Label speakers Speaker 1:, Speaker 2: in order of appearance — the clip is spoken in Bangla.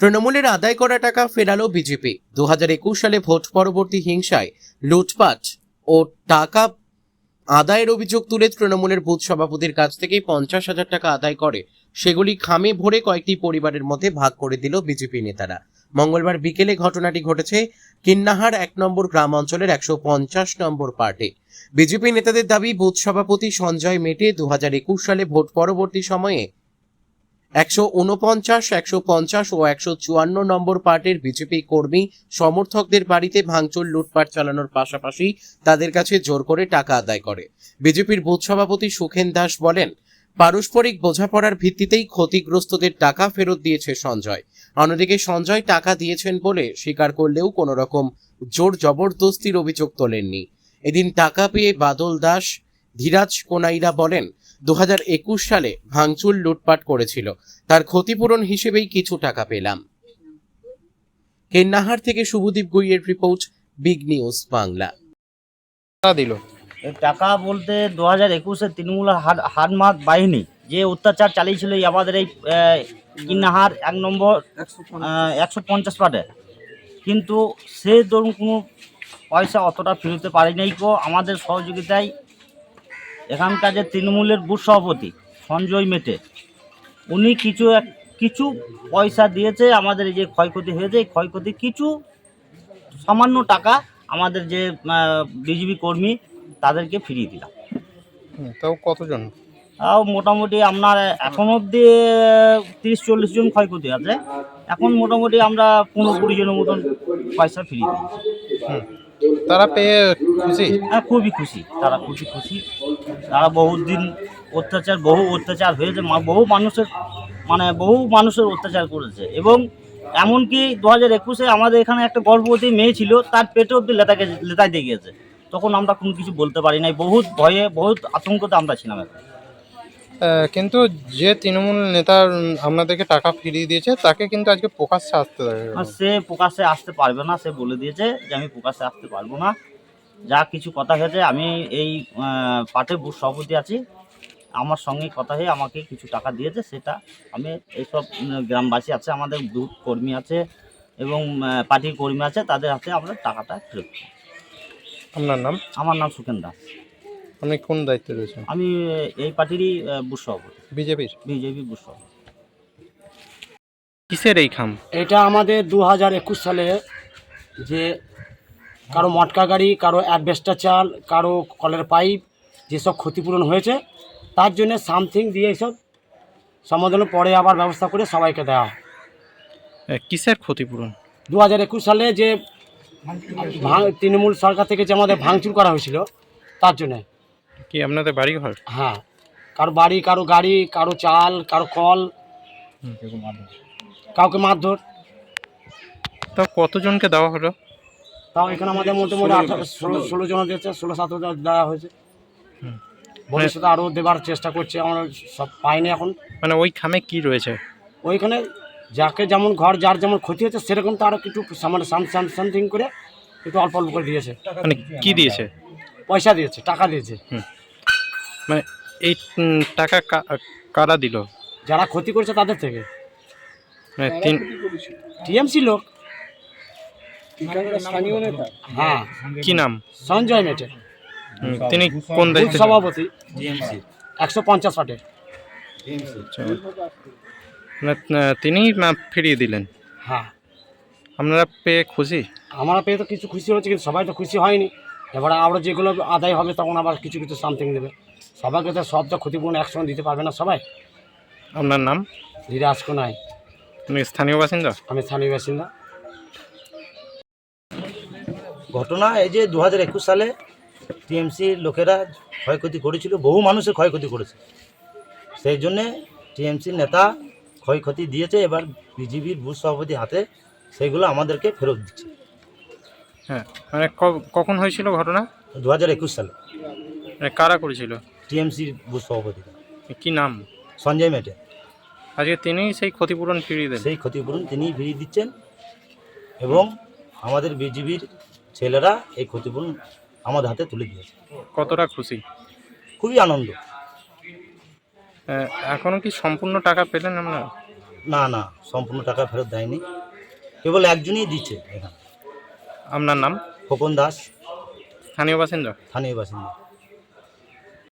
Speaker 1: তৃণমূলের আদায় করা টাকা ফেরালো বিজেপি। 2021 সালে ভোট পরবর্তী হিংসায় লুটপাট ও টাকা আদায়ের অভিযোগ তুলে তৃণমূলের বুথ সভাপতির কাছ থেকেই 50,000 টাকা আদায় করে সেগুলি খামে ভরে কয়েকটি পরিবারের মধ্যে ভাগ করে দিল বিজেপি নেতারা। মঙ্গলবার বিকেলে ঘটনাটি ঘটেছে কিন্নাহার 1 নম্বর গ্রাম অঞ্চলের 150 নম্বর পার্টে। বিজেপি নেতাদের দাবি, বুথ সভাপতি সঞ্জয় মেটে 2021 সালে ভোট পরবর্তী সময়ে 149, 150 ও 154 নম্বর পার্টের বিজেপি কর্মী সমর্থকদের বাড়িতে ভাঙচুর লুটপাট চালানোর পাশাপাশি তাদের কাছে জোর করে টাকা আদায় করে। বিজেপির বুথ সভাপতি সুখেন দাস বলেন, পারস্পরিক বোঝাপড়ার ভিত্তিতেই ক্ষতিগ্রস্তদের টাকা ফেরত দিয়েছে সঞ্জয়। অন্যদিকে সঞ্জয় টাকা দিয়েছেন বলে স্বীকার করলেও কোনো রকম জোর জবরদস্তির অভিযোগ তোলেননি। এদিন টাকা পেয়ে বাদল দাস, ধীরাজ কোনাইরা বলেন, 2021 সালে ভাঙচুর লুটপাট করেছিল, তার ক্ষতিপূরণ হিসেবেই কিছু টাকা পেলাম। কেন্নাহার থেকে শুভদীপ গুইয়ের রিপোর্ট, বিগ নিউজ বাংলা।
Speaker 2: দিল
Speaker 3: টাকা বলতে 2021-এ তৃণমূলের হারমাত বাহিনী যে অত্যাচার চালিয়েছিল আমাদের এই কিন্নাহার 1 নম্বর 150 পার্টে, কিন্তু সে ধরুন কোনো পয়সা অতটা ফেরতে পারি নাই গো। আমাদের সহযোগিতায় এখানকার যে তৃণমূলের বুথ সভাপতি সঞ্জয় মেটে, উনি কিছু পয়সা দিয়েছে। আমাদের এই যে ক্ষয়ক্ষতি হয়েছে, এই ক্ষয়ক্ষতি কিছু সামান্য টাকা আমাদের যে বিজেপি কর্মী তাদেরকে ফিরিয়ে দিলাম।
Speaker 2: তাও কতজন?
Speaker 3: তাও মোটামুটি আপনার এখন অবধি 30-40 জন ক্ষয়ক্ষতি আছে। এখন মোটামুটি আমরা 15-20 জনের মতন পয়সা ফিরিয়ে দিই।
Speaker 2: তারা পেয়ে খুশি?
Speaker 3: হ্যাঁ, খুবই খুশি, তারা খুবই খুশি। তারা বহু অত্যাচার হয়েছে, বহু মানুষের অত্যাচার করেছে। এবং এমনকি 2021-এ আমাদের এখানে একটা গর্ভবতী মেয়ে ছিল, তার পেটে অব্দি লেতায় দিয়ে গিয়েছে। তখন আমরা কোনো কিছু বলতে পারি নাই, বহুত ভয়ে বহুত আতঙ্কতে আমরা ছিলাম।
Speaker 2: কিন্তু যে তৃণমূল নেতা আপনাদেরকে টাকা ফিরিয়ে দিয়েছে তাকে কিন্তু আজকে প্রকাশ্যে আসতে হবে।
Speaker 3: সে প্রকাশ্যে আসতে পারবে না, সে বলে দিয়েছে যে আমি প্রকাশ্যে আসতে পারবো না। যা কিছু কথা হয়েছে, আমি এই পার্টির বুথ সভাপতি আছি, আমার সঙ্গে কথা হয়ে আমাকে কিছু টাকা দিয়েছে, সেটা আমি এইসব গ্রামবাসী আছে, আমাদের বুথ কর্মী আছে এবং পার্টির কর্মী আছে, তাদের হাতে আমরা টাকাটা ফেরত দিই।
Speaker 2: আপনার নাম?
Speaker 3: আমার নাম সুখেন দাস।
Speaker 2: আপনি কোন দায়িত্বে রয়েছেন?
Speaker 3: আমি এই পার্টিরই বুথ সভাপতি, বিজেপি বুথ সভাপতি।
Speaker 2: কিসের এই খাম?
Speaker 4: এটা আমাদের 2021 সালে যে কারো মটকা গাড়ি, কারো অ্যাডভেস্টার চাল, কারো কলের পাইপ যেসব ক্ষতিপূরণ হয়েছে, তার জন্য সামথিং দিয়ে এইসব সমাধান পরে আবার ব্যবস্থা করে সবাইকে দেওয়া হয়।
Speaker 2: কিসের ক্ষতিপূরণ?
Speaker 4: 2021 সালে যে তৃণমূল সরকার থেকে যে আমাদের ভাঙচুর করা হয়েছিল, তার জন্য।
Speaker 2: কি আপনাদের বাড়ি ঘর?
Speaker 4: হ্যাঁ, কারো বাড়ি, কারো গাড়ি, কারো চাল, কারো কল, কাউকে মারধর।
Speaker 2: তা কতজনকে দেওয়া হলো?
Speaker 4: তাও এখানে আমাদের মোটামুটি 16 জন দিয়েছে, 16-17 জন দেওয়া হয়েছে। ভবিষ্যতে আরও দেবার চেষ্টা করছে, আমরা সব পাইনি এখন।
Speaker 2: মানে ওই খামে কি রয়েছে?
Speaker 4: ওইখানে যাকে যেমন ঘর, যার যেমন ক্ষতি হচ্ছে, সেরকম তো আরও কিছু সামথিং করে একটু অল্প অল্প করে দিয়েছে।
Speaker 2: মানে কি দিয়েছে?
Speaker 4: পয়সা দিয়েছে, টাকা দিয়েছে।
Speaker 2: মানে এই টাকা কারা দিল?
Speaker 4: যারা ক্ষতি করেছে তাদের থেকে।
Speaker 2: মানে
Speaker 4: টিএমসি লোক। হ্যাঁ।
Speaker 2: কি নাম?
Speaker 4: সঞ্জয় মেটে,
Speaker 2: তিনি কোন দায়িত্বে?
Speaker 4: সভাপতি টিএমসি 150 পার্টে।
Speaker 2: তিনি না ফিরিয়ে দিলেন?
Speaker 4: হ্যাঁ।
Speaker 2: আপনারা পেয়ে খুশি?
Speaker 4: আমরা পেয়ে তো কিছু খুশি হচ্ছে, কিন্তু সবাই তো খুশি হয়নি। এবারে আমরা যেগুলো আদায় হবে তখন আবার কিছু সামথিং দেবে। সবাইকে তো সব তো ক্ষতিপূরণ একসঙ্গে দিতে পারবে না সবাই।
Speaker 2: আপনার নাম?
Speaker 4: ধীরাজ কোনাই।
Speaker 2: আপনি স্থানীয় বাসিন্দা?
Speaker 4: আমি স্থানীয় বাসিন্দা।
Speaker 3: ঘটনা এই যে 2021 সালে টিএমসির লোকেরা ক্ষয়ক্ষতি করেছিল, বহু মানুষের ক্ষয়ক্ষতি করেছে। সেই জন্যে টিএমসির নেতা ক্ষয়ক্ষতি দিয়েছে, এবার বিজেপির বুথ সভাপতি হাতে সেইগুলো আমাদেরকে ফেরত দিচ্ছে।
Speaker 2: হ্যাঁ, মানে কখন হয়েছিল ঘটনা?
Speaker 3: 2021 সালে।
Speaker 2: মানে কারা করেছিল?
Speaker 3: টিএমসির বুথ সভাপতি।
Speaker 2: কি নাম?
Speaker 3: সঞ্জয় মেটে।
Speaker 2: আজকে তিনি সেই ক্ষতিপূরণ ফিরিয়ে দেন?
Speaker 3: সেই ক্ষতিপূরণ তিনিই ফিরিয়ে দিচ্ছেন এবং আমাদের বিজেপির ছেলেরা এই ক্ষতিপূরণ আমাদের হাতে তুলে দিয়েছে।
Speaker 2: কতটা খুশি?
Speaker 3: খুবই আনন্দ।
Speaker 2: এখনো কি সম্পূর্ণ টাকা পেলেন আপনারা?
Speaker 5: না না সম্পূর্ণ টাকা ফেরত দেয়নি, কেবল একজনই দিচ্ছে এখানে,
Speaker 2: আপনার নাম?
Speaker 5: খোকন দাস,
Speaker 2: স্থানীয় বাসিন্দা?
Speaker 5: স্থানীয় বাসিন্দা।